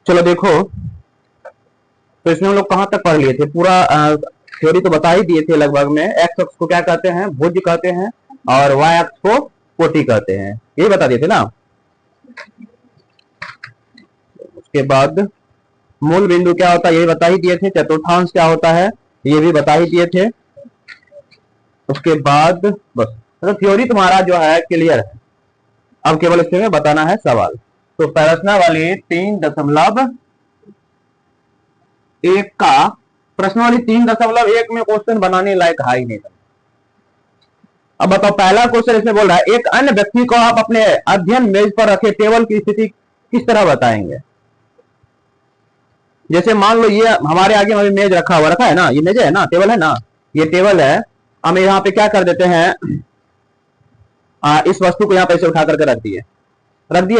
चलो देखो, तो इसमें हम लोग कहाँ तक पढ़ लिए थे? पूरा थ्योरी तो बता ही दिए थे लगभग में। एक्स अक्ष को क्या कहते हैं? भुज कहते हैं, और वाई अक्ष को कोटि कहते हैं, ये बता दिए थे ना। उसके बाद मूल बिंदु क्या होता है ये बता ही दिए थे। चतुर्थांश क्या होता है ये भी बता ही दिए थे। उसके बाद बस, तो थ्योरी तुम्हारा जो है क्लियर है। अब केवल इसमें बताना है सवाल। तो प्रश्नावली 3.1 का, प्रश्नावली 3.1 में क्वेश्चन बनाने लायक है ही नहीं। अब बताओ, पहला क्वेश्चन इसमें बोल रहा है, एक अन्य व्यक्ति को आप अपने अध्ययन मेज पर रखे टेबल की स्थिति किस तरह बताएंगे? जैसे मान लो ये हमारे आगे हमें मेज रखा है ना, ये मेज है ना, टेबल है ना, ये टेबल है। हम यहाँ पे क्या कर देते हैं, इस वस्तु को यहाँ पे ऐसे उठा करके रख दिए,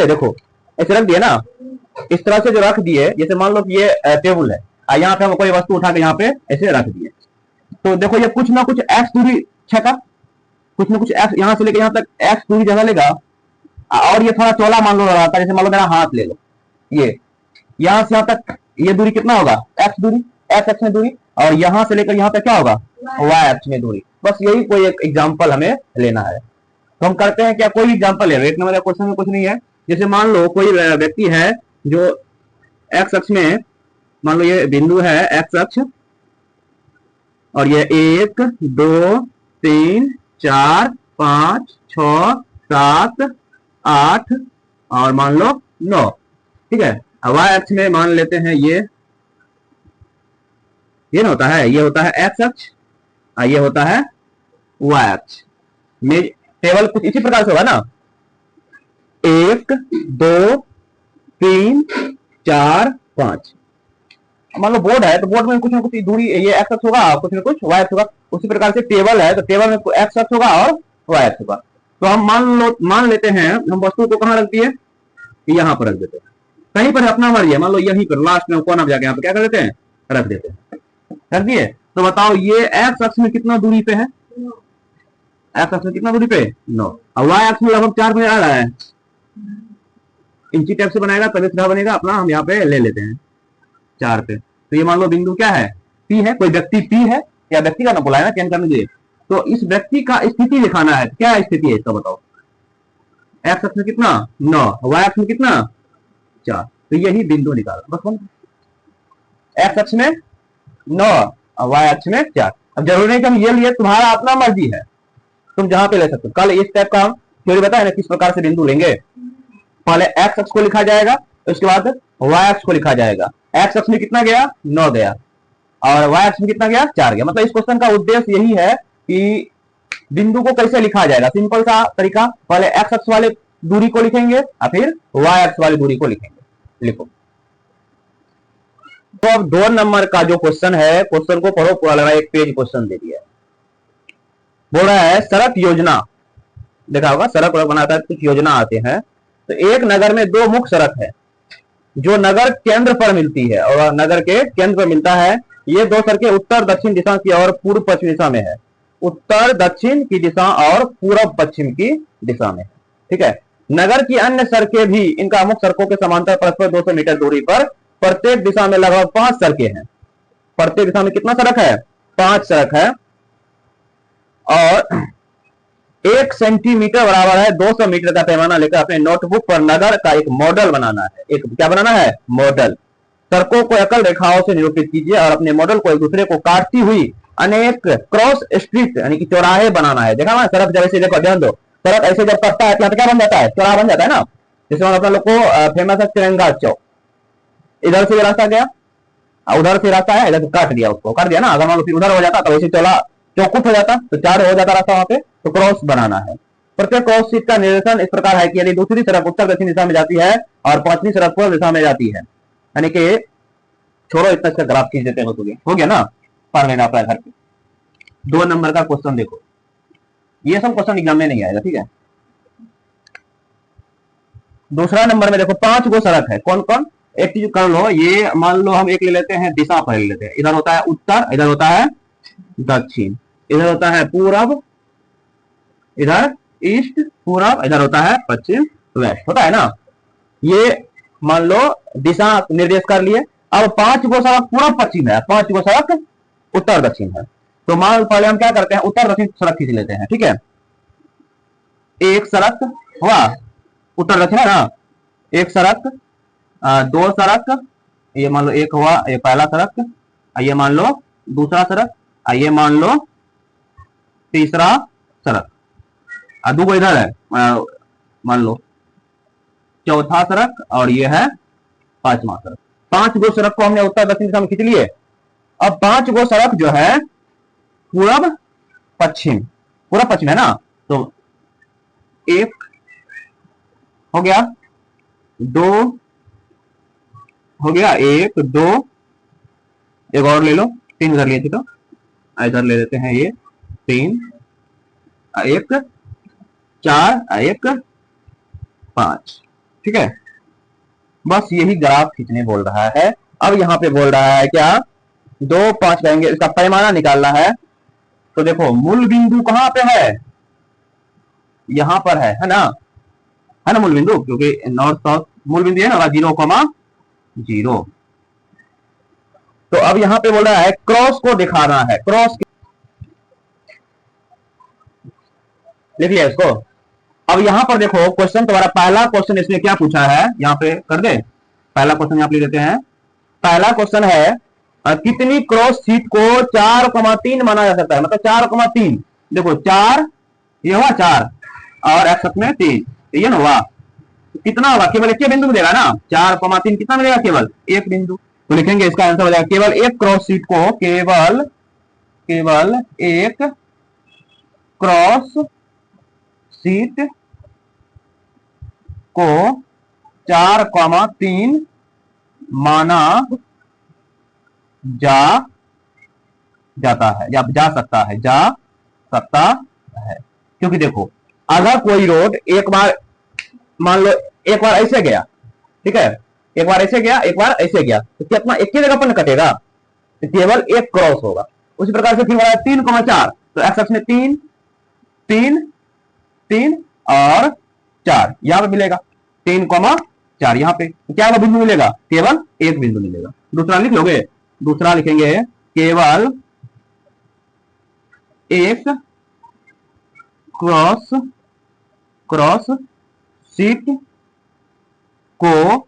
देखो ऐसे रख दिए ना, इस तरह से जो रख दिए, जैसे मान लो कि ये टेबल है, यहाँ पे हम कोई वस्तु उठा के यहाँ पे ऐसे रख दिए, तो देखो ये कुछ ना कुछ एक्स दूरी छका, कुछ ना कुछ एक्स यहाँ से लेकर यहाँ तक एक्स दूरी जगह लेगा। और ये थोड़ा चौला मान लो लगाता है, जैसे मान लो मेरा हाथ ले लो, ये यहाँ से यहाँ तक ये दूरी कितना होगा? एक्स दूरी, एक्स एक्स में दूरी, और यहाँ से लेकर यहाँ तक क्या होगा? वाई एक्स में दूरी। बस यही कोई एक एग्जाम्पल हमें लेना है। तो हम करते हैं क्या, कोई एग्जाम्पल ले, एक नंबर क्वेश्चन में कुछ नहीं है। जैसे मान लो कोई व्यक्ति है जो एक्स अक्ष में, मान लो ये बिंदु है एक्स अक्ष, और ये 1 2 3 4 5 6 7 8 और मान लो 9, ठीक है। वाई अक्ष में मान लेते हैं ये ना होता है, ये होता है एक्स अक्ष, ये होता है वाई अक्ष में। टेबल कुछ इसी प्रकार से होगा ना, 1 2 3 4 5। मान लो बोर्ड है, तो बोर्ड में कुछ ना कुछ दूरी, ये एक्स अक्ष होगा, कुछ ना कुछ वाई अक्ष होगा। उसी प्रकार से टेबल है, तो टेबल में एक्स अक्ष होगा और वाई अक्ष होगा। तो हम मान लेते हैं, हम वस्तु को कहाँ रख दिए? यहाँ पर रख देते हैं, कहीं पर अपना मर्जी है, मान लो यहीं पर लास्ट में कोना जाके यहाँ पे क्या कर देते हैं? रख देते हैं, रख दिए। तो बताओ ये एक्स अक्ष में कितना दूरी पे है? एक्स अक्ष में कितना दूरी पे? 9। और वाई अक्ष में लगभग 4 पे आ रहा है, इंची टेप से बनाएगा तभी सीधा बनेगा अपना, हम यहाँ पे ले लेते हैं 4 पे। तो ये मान लो बिंदु क्या है? पी है, कोई व्यक्ति पी है, या व्यक्ति का ना बोला है ना, चयन करने के लिए। तो इस व्यक्ति का स्थिति दिखाना है, क्या स्थिति है इसका बताओ? एक्स अक्ष में कितना? 9, वाई अक्ष में कितना? 4। तो यही बिंदु निकाला, बस। एक्स अक्ष में 9 और वाई अक्ष में 4। अब जरूरी नहीं कि हम ये लिए, तुम्हारा अपना मर्जी है, तुम जहां पे ले सकते हो। कल इस टाइप का हम थ्योरी बताया ना, किस प्रकार से बिंदु लेंगे। पहले एक्स अक्ष को लिखा जाएगा, उसके बाद वाई अक्ष को लिखा जाएगा। एक्स अक्ष में कितना गया? 9 गया, और वाई अक्ष में कितना गया? 4 गया। मतलब इस क्वेश्चन का उद्देश्य यही है कि बिंदु को कैसे लिखा जाएगा। सिंपल सा तरीका, पहले एक्स अक्ष वाले दूरी को लिखेंगे और फिर वाई अक्ष वाली दूरी को लिखेंगे। लिखो। तो अब 2 नंबर का जो क्वेश्चन है, क्वेश्चन को पढ़ो पूरा, लगा एक पेज क्वेश्चन दे दिया है। बोल रहा है सड़क योजना, देखा होगा सड़क बनाता है, कुछ योजना आते हैं। तो एक नगर में 2 मुख्य सड़क है जो नगर केंद्र पर मिलती है, और नगर के केंद्र पर मिलता है। ये 2 सड़कें उत्तर दक्षिण दिशा की और पूर्व पश्चिम दिशा में है। उत्तर दक्षिण की दिशा और पूर्व पश्चिम की दिशा में, ठीक है। नगर की अन्य सड़कें भी इनका मुख्य सड़कों के समांतर परस्पर 200 मीटर दूरी पर, प्रत्येक दिशा में लगभग 5 सड़कें हैं। प्रत्येक दिशा में कितना सड़क है? 5 सड़क है। और 1 सेंटीमीटर बराबर है 200 मीटर का पैमाना लेकर अपने नोटबुक पर नगर का एक मॉडल बनाना है। एक क्या बनाना है? मॉडल। सड़कों को एकल रेखाओं से निरूपित कीजिए और अपने मॉडल को एक दूसरे को काटती हुई अनेक क्रॉस स्ट्रीट यानी कि चौराहे बनाना है। देखा ना, सड़क जब ऐसे, देखो ध्यान दो, सड़क ऐसे जब कटता है तो क्या बन जाता है? चौराहा बन जाता है ना। जैसे अपना लोग को फेमस है तिरंगा चौक, इधर से रास्ता गया, उधर से रास्ता है, इधर काट दिया, उसको काट दिया ना। अगर मान लो फिर उधर हो जाता तो वैसे चौकुट हो जाता, तो 4 हो जाता रास्ता वहां पे। तो क्रॉस बनाना है। प्रत्येक क्रॉस शीट का निर्देशन इस प्रकार है कि यदि दूसरी सड़क उत्तर दक्षिण दिशा में जाती है और 5वीं सड़क पूर्व दिशा में जाती है, यानी कि छोड़ो इतना इसका ग्राफ खींच देते हैं, हो गया ना, पढ़ लेना अपना घर पे। 2 नंबर का क्वेश्चन देखो, ये सब क्वेश्चन एग्जाम में नहीं आएगा, ठीक है। दूसरा नंबर में देखो 5 गो सड़क है, कौन कौन? एक चीज कर लो, ये मान लो हम एक ले लेते हैं, दिशा पर ले लेते हैं। इधर होता है उत्तर, इधर होता है दक्षिण, इधर होता है पूरब, इधर ईस्ट पूरब, इधर होता है पश्चिम वेस्ट, होता है ना। ये मान लो दिशा निर्देश कर लिए। अब 5 गो सड़क पूरा पश्चिम है, 5 गो सड़क उत्तर दक्षिण है। तो मान पहले हम क्या करते हैं, उत्तर दक्षिण सड़क खींच लेते हैं, ठीक है। एक सड़क हुआ उत्तर दक्षिण है ना, एक सड़क, दो सड़क, ये मान लो एक हुआ, ये पहला सड़क, ये मान लो दूसरा सड़क, ये मान लो तीसरा सड़क, दो को इधर है, मान लो चौथा सड़क, और ये है पांचवा सड़क। 5 गो सड़क को हमने उत्तर दक्षिण दिशा में खींच लिए। अब 5 गो सड़क जो है पूरब पश्चिम, पूरा पश्चिम है ना, तो एक हो गया, दो हो गया, एक दो, एक और ले लो, 3 उधर लिए थे तो इधर ले लेते हैं, ये 3, एक 4, एक 5, ठीक है। बस यही ग्राफ खींचने बोल रहा है। अब यहाँ पे बोल रहा है क्या, 2 5 कहेंगे, इसका पैमाना निकालना है। तो देखो मूल बिंदु कहां पे है, यहां पर है ना, है ना मूल बिंदु, क्योंकि नॉर्थ साउथ मूल बिंदु है ना, 0,0। तो अब यहां पे बोल रहा है क्रॉस को दिखाना है, क्रॉस लिख लिया इसको। अब यहां पर देखो क्वेश्चन, तुम्हारा पहला क्वेश्चन इसमें क्या पूछा है, यहां पे कर दे, पहला क्वेश्चन यहां पे ले लेते हैं। पहला क्वेश्चन है कितनी क्रॉस सीट को 4,3 माना जा सकता है, मतलब 4,3, देखो 4 ये हुआ 4 और एक्स अक्ष में 3, ये ना हुआ, कितना होगा, केवल एक बिंदु मिलेगा ना, 4,3 कितना मिलेगा, केवल एक बिंदु। तो लिखेंगे इसका आंसर हो जाएगा केवल एक क्रॉस सीट को, केवल एक क्रॉस सीट को 4,3 माना जाता है, या जा सकता है। क्योंकि देखो अगर कोई रोड एक बार, मान लो एक बार ऐसे गया, ठीक है, एक बार ऐसे गया, एक बार ऐसे गया, तो कितना एक ही जगह पर कटेगा, तो केवल एक क्रॉस होगा। उसी प्रकार से फिर हो रहा है 3,4, तो एक्स अक्ष में 3 3 3 और 4 यहां पे मिलेगा, 3,4 यहां पे क्या बिंदु मिलेगा, केवल एक बिंदु मिलेगा। दूसरा लिख लोगे, दूसरा लिखेंगे केवल एक क्रॉस सीट को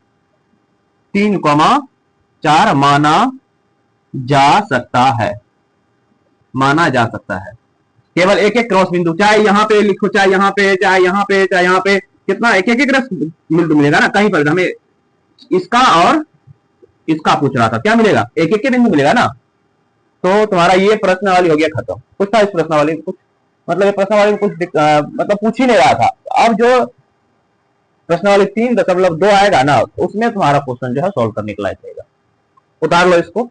3,4 माना जा सकता है, केवल एक एक क्रॉस बिंदु, चाहे यहां पे लिखो, चाहे यहां पे, चाहे यहां पे, चाहे यहां पे, कितना एक एक बिंदु मिलेगा ना, कहीं पर हमें इसका और इसका पूछ रहा था, क्या मिलेगा, एक एक बिंदु मिलेगा ना। तो तुम्हारा ये प्रश्नावली हो गया खत्म। कुछ था इस प्रश्नावली में, कुछ मतलब ये प्रश्नावली में कुछ मतलब पूछ ही नहीं रहा था। अब जो प्रश्नावली 3.2 आएगा ना, उसमें तुम्हारा क्वेश्चन जो है सॉल्व करने के लायक रहेगा। उतार लो इसको।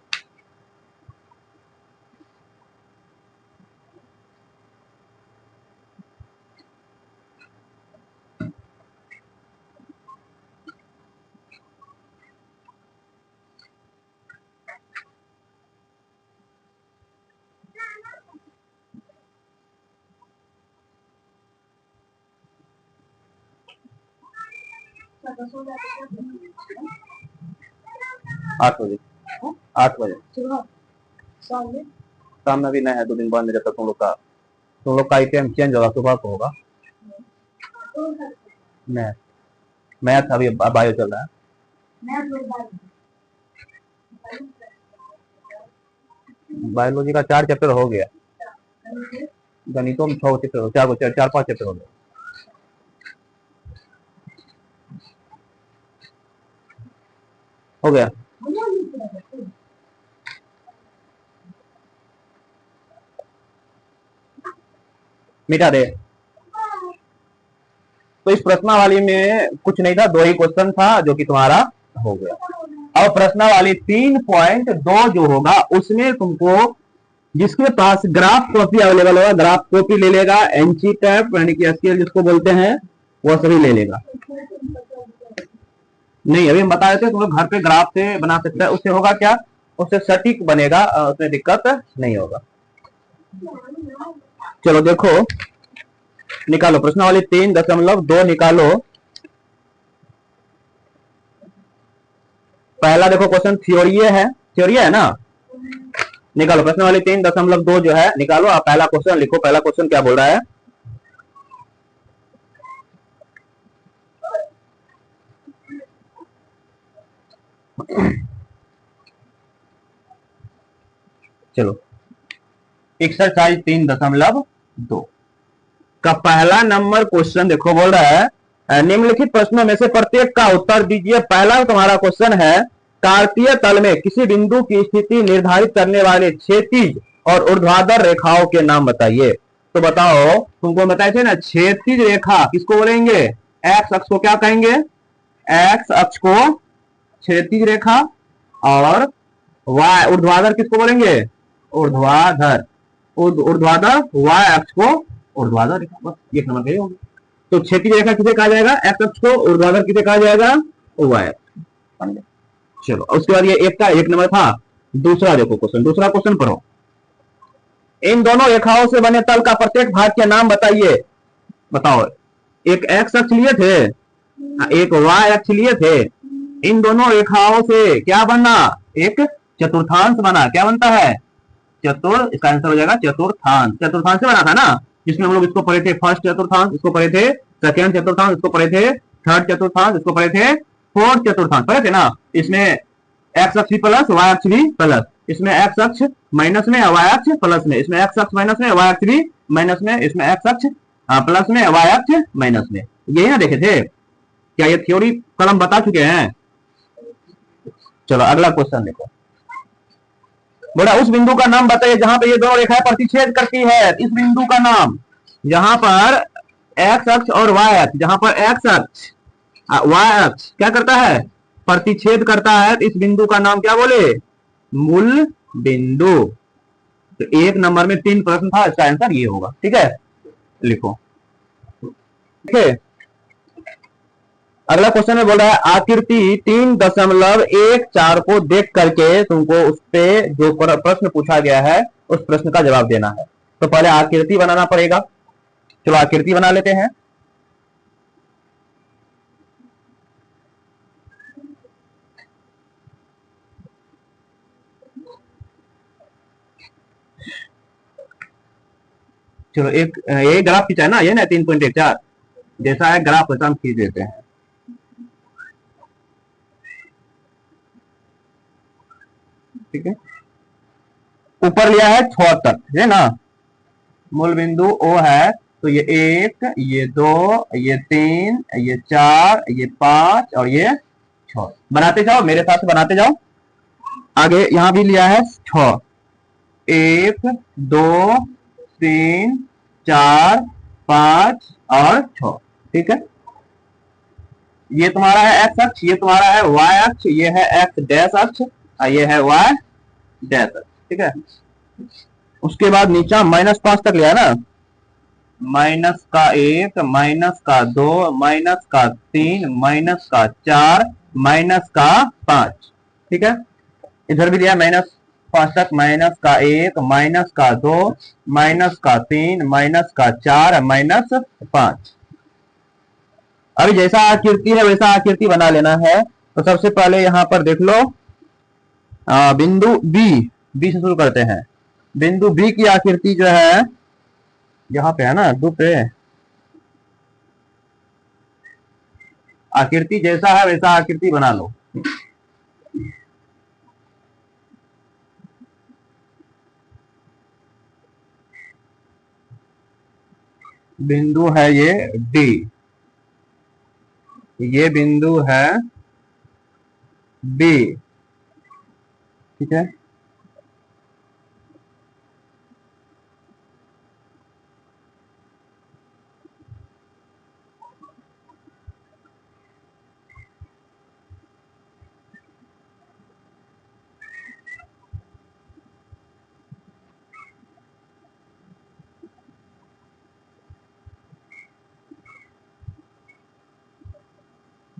आठ बजे 8 बजे शाम में भी नहीं है, 2 दिन बाद में, जब तक तुम लोग का आइटम चेंज होगा, सुबह को होगा। मैथ अभी बायो चल रहा है, बायोलॉजी का 4 चैप्टर हो गया, गणितों में 6 चैप्टर, 4-5 चैप्टर हो गया। हो गया मिटा दे। तो इस प्रश्नावली में कुछ नहीं था, 2 ही क्वेश्चन था जो कि तुम्हारा हो गया। अब प्रश्नावली 3.2 जो होगा उसमें तुमको, जिसके पास ग्राफ कॉपी अवेलेबल होगा, ग्राफ कॉपी ले लेगा, एंची टैप यानी कि स्केल जिसको बोलते हैं, वो सभी ले लेगा। नहीं अभी हम बता देते, तुम लोग घर पे ग्राफ से बना सकते हैं। उससे होगा क्या, उससे सटीक बनेगा, उसमें दिक्कत नहीं होगा। चलो देखो, निकालो प्रश्नावली 3.2 निकालो। पहला देखो क्वेश्चन थ्योरी है ना, निकालो प्रश्न वाली 3.2 जो है निकालो। आप पहला क्वेश्चन लिखो, पहला क्वेश्चन क्या बोल रहा है। चलो एक्सरसाइज 3.2 का पहला नंबर क्वेश्चन देखो, बोल रहा है निम्नलिखित प्रश्नों में से प्रत्येक का उत्तर दीजिए। पहला तुम्हारा क्वेश्चन है, कार्तीय तल में किसी बिंदु की स्थिति निर्धारित करने वाले क्षैतिज और ऊर्ध्वाधर रेखाओं के नाम बताइए। तो बताओ, तुमको बताए थे ना, क्षैतिज रेखा किसको बोलेंगे, एक्स अक्ष को क्या कहेंगे, एक्स अक्ष को क्षैतिज रेखा, और वाय ऊर्ध्वाधर किसको बोलेंगे, ऊर्ध्वाधर, ऊर्ध्वाधर वाय अक्ष को ऊर्ध्वाधर रेखा। बस एक नंबर कही होगी। तो क्षैतिज रेखा किसे कहा जाएगा, एक्स अक्ष को, ऊर्ध्वाधर किसे कहा जाएगा, वाय अक्ष। चलो उसके बाद ये एक नंबर था। दूसरा देखो क्वेश्चन, दूसरा क्वेश्चन पढ़ो। इन दोनों रेखाओं से बने तल का प्रत्येक भाग के नाम बताइए। बताओ, एक एक्स अक्ष लिए थे, एक वाय अक्ष लिए थे, इन दोनों रेखाओं से क्या बना, एक चतुर्थांश बना। क्या बनता है, इसका आंसर हो जाएगा चतुर्थांश। चतुर्थांश से बना था ना, जिसमें हम लोग इसको पढ़े थे फर्स्ट चतुर्थांश, इसको पढ़े थे सेकेंड चतुर्थांश, इसको पढ़े थे थर्ड चतुर्थांश, इसको पढ़े थे फोर्थ चतुर्थांश, पढ़े थे ना। इसमें एक्स अक्ष भी प्लस, वाय अक्ष भी प्लस, इसमें एक्स अक्ष माइनस में, वाय अक्ष प्लस में, इसमें एक्स अक्ष माइनस में, वाय अक्ष भी माइनस में, इसमें एक्स अक्ष प्लस में, वाय अक्ष माइनस में। यही ना देखे थे, क्या ये थ्योरी कल हम बता चुके हैं। चलो अगला क्वेश्चन देखो, बोला उस बिंदु का नाम बताइए जहां पर ये दोनों रेखाएं प्रतिच्छेद करती है। इस बिंदु का नाम, जहां पर एक्स अक्ष और वाय अक्ष, जहां पर एक्स अक्ष वाय अक्ष क्या करता है, प्रतिच्छेद करता है, तो इस बिंदु का नाम क्या बोले, मूल बिंदु। तो एक नंबर में 3 प्रश्न था, इसका आंसर ये होगा। ठीक है, लिखो। ठीक है, अगला क्वेश्चन में बोल रहा है आकृति 3.14 को देख करके तुमको उस पे जो प्रश्न पूछा गया है उस प्रश्न का जवाब देना है। तो पहले आकृति बनाना पड़ेगा। चलो आकृति बना लेते हैं। चलो एक ये ग्राफ खींचा है ना, ये ना 3.14 जैसा है ग्राफ, वैसा हम खींच देते हैं। ठीक है, ऊपर लिया है 6 तक, है ना। मूल बिंदु ओ है, तो ये 1, ये 2, ये 3, ये 4, ये 5 और ये 6। बनाते जाओ, मेरे साथ बनाते जाओ। आगे यहां भी लिया है 6, 1, 2, 3, 4, 5 और 6। ठीक है, ये तुम्हारा है एक्स अक्ष, ये तुम्हारा है वाय अक्ष, ये है एक्स डैश अक्ष और ये है वाय डैश अक्ष। ठीक है, उसके बाद नीचा -5 तक लिया ना, -1, -2, -3, -4, -5। ठीक है, इधर भी लिया -5 तक, -1, -2, -3, -4, -5। अभी जैसा आकृति है वैसा आकृति बना लेना है। तो सबसे पहले यहां पर देख लो, बिंदु बी से शुरू करते हैं। बिंदु बी की आकृति जो है यहाँ पे है ना, दो पे आकृति जैसा है वैसा आकृति बना लो। बिंदु है ये डी, ये बिंदु है बी। ठीक है,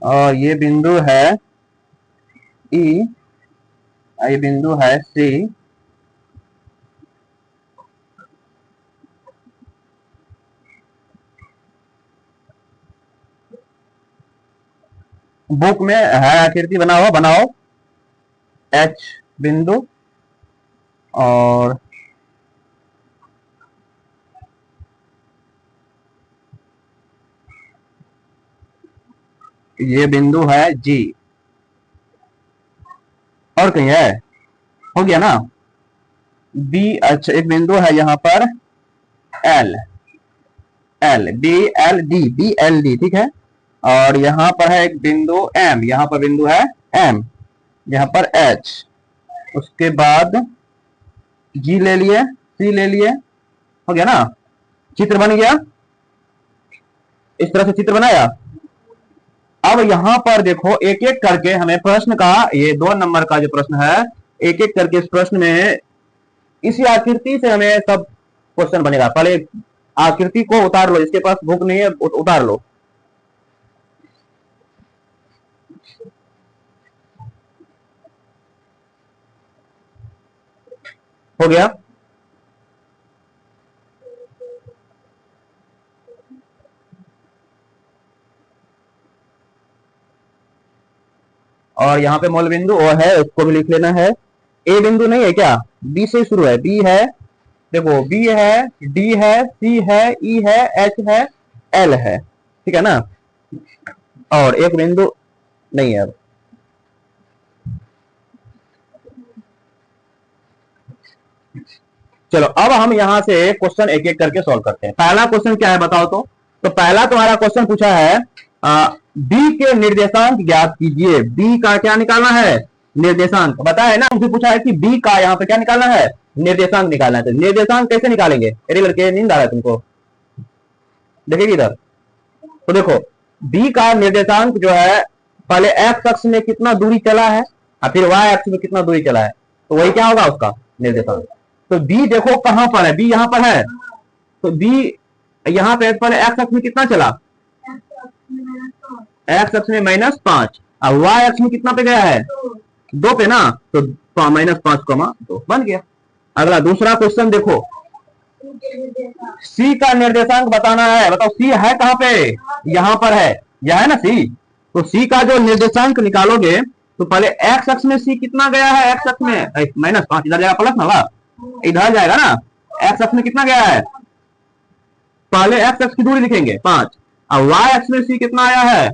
और ये बिंदु है ई, ये बिंदु है सी। बुक में है आकृति, बनाओ बनाओ। एच बिंदु और ये बिंदु है जी, और कहीं है, हो गया ना। बी, अच्छा एक बिंदु है यहां पर L, L B L D, B L D, ठीक है। और यहां पर है एक बिंदु एम, यहां पर बिंदु है एम, यहां पर एच, उसके बाद जी ले लिए, सी ले लिए, हो गया ना। चित्र बन गया, इस तरह से चित्र बनाया। अब यहां पर देखो एक एक करके हमें प्रश्न का, ये 2 नंबर का जो प्रश्न है, एक एक करके इस प्रश्न में इसी आकृति से हमें सब क्वेश्चन बनेगा। पहले आकृति को उतार लो, जिसके पास बुक नहीं है उतार लो। हो गया। और यहाँ पे मूल बिंदु वो है, उसको भी लिख लेना है। ए बिंदु नहीं है क्या, बी से शुरू है, बी है, देखो बी है, डी है, सी है, ई है, एच है, एल है, ठीक है ना। और एक बिंदु नहीं है। चलो अब हम यहां से क्वेश्चन एक एक करके सॉल्व करते हैं। पहला क्वेश्चन क्या है बताओ तो पहला तुम्हारा क्वेश्चन पूछा है बी के निर्देशांक ज्ञात कीजिए। बी का क्या निकालना है, निर्देशांक। बताया है ना, मुझे पूछा है कि बी का यहाँ पे क्या निकालना है, निर्देशांक निकालना है। तो निर्देशांक कैसे निकालेंगे, अरे लड़के नींद आ रहा है तुमको, देखेगी इधर। तो देखो बी का निर्देशांक जो है, पहले एक्स अक्ष में कितना दूरी चला है और फिर वाई अक्ष में कितना दूरी चला है, तो वही क्या होगा उसका निर्देशांक। तो बी देखो कहां पर है, बी यहां पर है, तो बी यहां पे पहले एक्स अक्ष में कितना चला, एक्स अक्ष में -5, और वाई अक्ष में कितना पे गया है, 2 पे ना, तो -5,2 बन गया। अगला दूसरा क्वेश्चन देखो, सी का निर्देशांक बताना है। बताओ सी है कहां पे, यहां पर है, यह है ना सी। तो सी का जो निर्देशांक निकालोगे तो पहले एक्स अक्ष में सी कितना गया है, एक्स अक्ष में -5, इधर जाएगा प्लस ना, इधर जाएगा ना। एक्स अक्ष में कितना गया है, पहले एक्स अक्ष की दूरी लिखेंगे 5, और वाई अक्ष में सी कितना आया है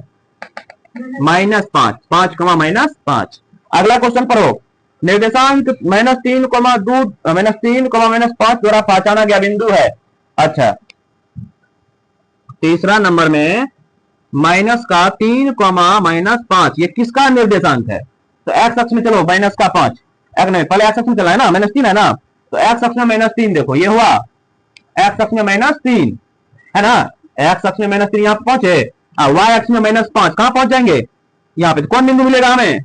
-5, 5, -5। अगला क्वेश्चन पढ़ो, निर्देशांक -3, -5 द्वारा पहचाना गया बिंदु है। अच्छा तीसरा नंबर में माइनस का 3, -5, ये किसका निर्देशांक है। तो एक्स अक्ष में चलो -5, नहीं पहले एक्स अक्ष में चला है ना, -3 है ना, तो एक्स अक्ष में -3 देखो ये हुआ, एक्स अक्ष में -3 है ना, एक्स अक्ष में -3 यहाँ पहुंचे, वाई अक्ष में -5, कहां पहुंच जाएंगे, यहाँ पे कौन बिंदु मिलेगा हमें,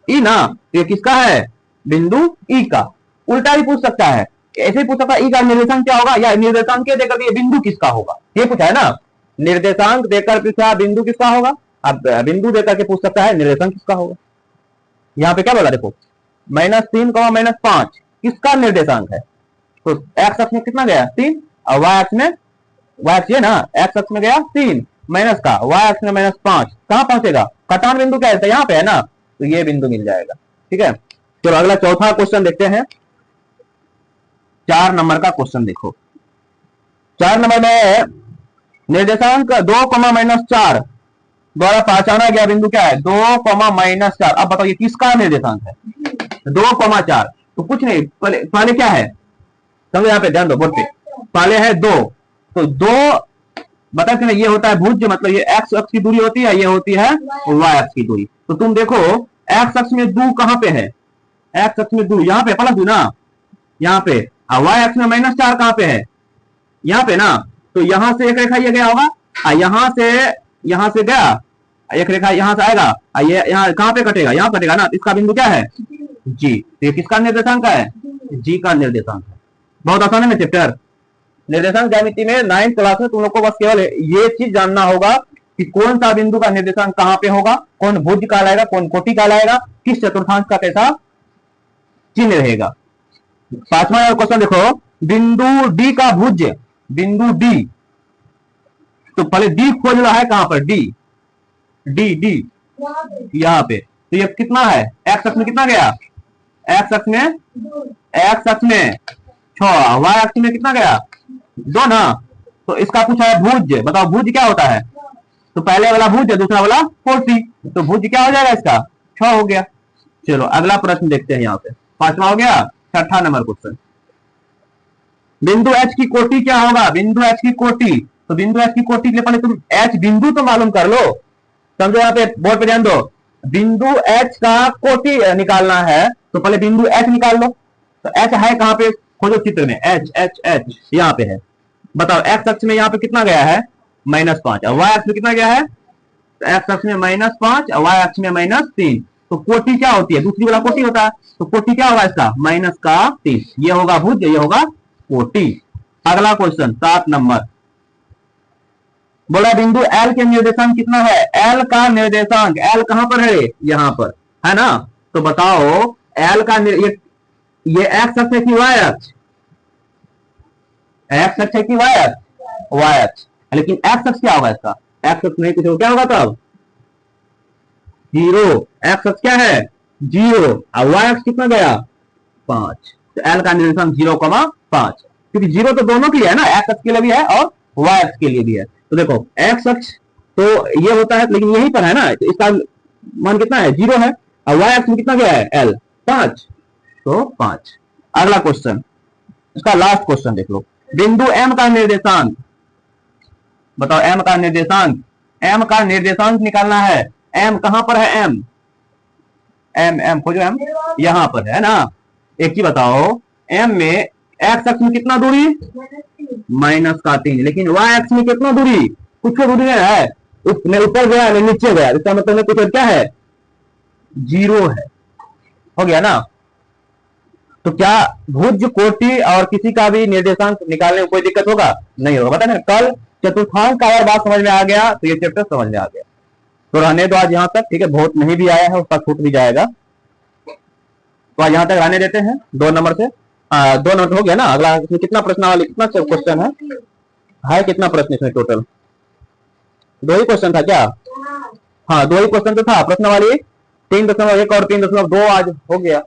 ई ना। तो ये किसका है, बिंदु ई का। उल्टा भी पूछ सकता है, ऐसे ही पूछ सकता है ई का निर्देशांक क्या होगा, या निर्देशांक देकर ये बिंदु किसका होगा, ये पूछा है ना। निर्देशांक देकर पूछा बिंदु किसका होगा, अब बिंदु देकर के पूछ सकता है निर्देशांक किसका होगा। यहाँ पे क्या बोला देखो, -3, -5 किसका निर्देशांक है। तो एक्स अक्ष में कितना गया 3, और वाई अक्ष में, वाई अक्ष ना, एक्स अक्ष में गया 3 माइनस का, वाई अक्ष में -5, कहां पहुंचेगा, कटान बिंदु क्या है, यहाँ पे है ना, तो ये बिंदु मिल जाएगा। ठीक है, चलो अगला चौथा क्वेश्चन देखते हैं। 4 नंबर का क्वेश्चन देखो, 4 नंबर में निर्देशांक 2, -4 द्वारा पहचाना गया बिंदु क्या है, 2, -4। अब बताओ ये किसका निर्देशांक है, 2, 4। तो कुछ नहीं, पहले क्या है, समझो यहाँ पे ध्यान दो, बोर्ड पे पहले है 2, तो 2 बता कि ये होता है भुज, मतलब ये एक्स अक्ष की दूरी होती है, ये होती है वाई अक्ष की दूरी। तो तुम देखो एक्स अक्ष में 2 कहां पे है, एक्स अक्ष में 2 यहाँ पे +2 ना, यहाँ पे, और वाई अक्ष में -4 कहां पे है, यहाँ पे ना। तो यहां से एक रेखा ये गया होगा, यहां से गया एक रेखा, यहां से आएगा, ये यहाँ कहां पे कटेगा, यहाँ कटेगा ना। इसका बिंदु क्या है, जी। तो ये किसका निर्देशांक है, जी का निर्देशांक है। बहुत आसान है ना चैप्टर। निर्देशांक ज्यामिति में 9th क्लास में तुम लोग को बस केवल ये चीज जानना होगा कि कौन सा बिंदु का निर्देशांक कहां पे होगा, कौन भुज कहलाएगा, कौन कोटि कहलाएगा, किस चतुर्थांश का कैसा चिन्ह रहेगा। 5वां क्वेश्चन देखो, बिंदु डी का भुज, बिंदु डी, तो पहले डी खोज रहा है कहां पर, डी डी डी यहाँ पे। तो ये कितना है, एक्स अक्ष में कितना गया एक्स अक्ष में 6, वाई अक्ष में कितना गया 2 ना। तो इसका पूछा है भुज, बताओ भुज क्या होता है। तो पहले वाला भुज है, दूसरा वाला 40, तो भुज क्या हो जाएगा इसका 6 हो गया। चलो अगला प्रश्न देखते हैं यहाँ पे, 5वां हो गया। 6ठा नंबर क्वेश्चन, बिंदु एच की कोटि क्या होगा, बिंदु एच की कोटि। तो बिंदु एच की कोटि के लिए पहले तुम एच बिंदु तो मालूम कर लो, समझो। यहाँ पे बोर्ड पे ध्यान दो, बिंदु एच का कोटि निकालना है तो पहले बिंदु एच निकाल लो। तो एच है कहां पे, खोजो चित्र में, एच एच एच यहाँ पे है। बताओ एक्स अक्ष में यहाँ पे कितना गया है -5, और वाई अक्ष में कितना गया है, एक्स अक्ष में -5 और वाई अक्ष में -3। तो कोटि क्या होती है, दूसरी वाला कोटि होता है। तो कोटि क्या होगा इसका -3, ये होगा भुज, ये होगा कोटि। अगला क्वेश्चन 7 नंबर, बोला बिंदु एल के निर्देशांक कितना है, एल का निर्देशांक, एल कहां पर है, यहां पर है ना। तो बताओ एल का ये एक्स अक्ष है कि वाई अक्ष, एक्स अक्ष है कि वाई अक्ष, वाई अक्ष। लेकिन एक्स अक्ष क्या होगा इसका, एक्स अक्ष नहीं कुछ क्या होगा तब 0, एक्स अक्ष क्या है 0 और वाई अक्ष कितना गया 5। तो एल का निर्देशांक 0,5, क्योंकि 0 तो दोनों के लिए है ना, एक्स अक्ष के लिए भी है और वाई अक्ष के लिए भी है। तो देखो एक्स अक्ष तो ये होता है, लेकिन यहीं पर है ना, तो इसका मान कितना है 0 है, और वाई अक्ष में कितना गया है एल 5, तो 5। अगला क्वेश्चन, इसका लास्ट क्वेश्चन देख लो, बिंदु एम का निर्देशांक, बताओ एम का निर्देशांक, एम का निर्देशांक निकालना है। एम कहां पर है, एम एम एम खोजो, एम यहां पर है ना। एक चीज बताओ, एम में एक्स अक्ष में कितना दूरी -3, लेकिन वाई अक्ष में कितना दूरी, कुछ दूरी है, मैं ऊपर गया मैं नीचे गया, इसका मतलब कुछ क्या है 0 है, हो गया ना। तो क्या भुज कोटि और किसी का भी निर्देशांक निकालने में कोई दिक्कत होगा, नहीं होगा। बता ना कल चतुर्थांक का अगर बात समझ में आ गया तो ये चैप्टर समझ में आ गया। तो रहने दो आज यहाँ तक, ठीक है, बहुत नहीं भी आया है उसका छूट भी जाएगा, तो आज यहाँ तक रहने देते हैं। 2 नंबर से 2 नंबर हो गया ना। अगला इसमें कितना प्रश्न वाली, कितना क्वेश्चन है कितना प्रश्न इसमें टोटल 2 ही क्वेश्चन था क्या, हाँ 2 ही क्वेश्चन तो था। प्रश्न वाली 3.1 और 3.2 आज हो गया।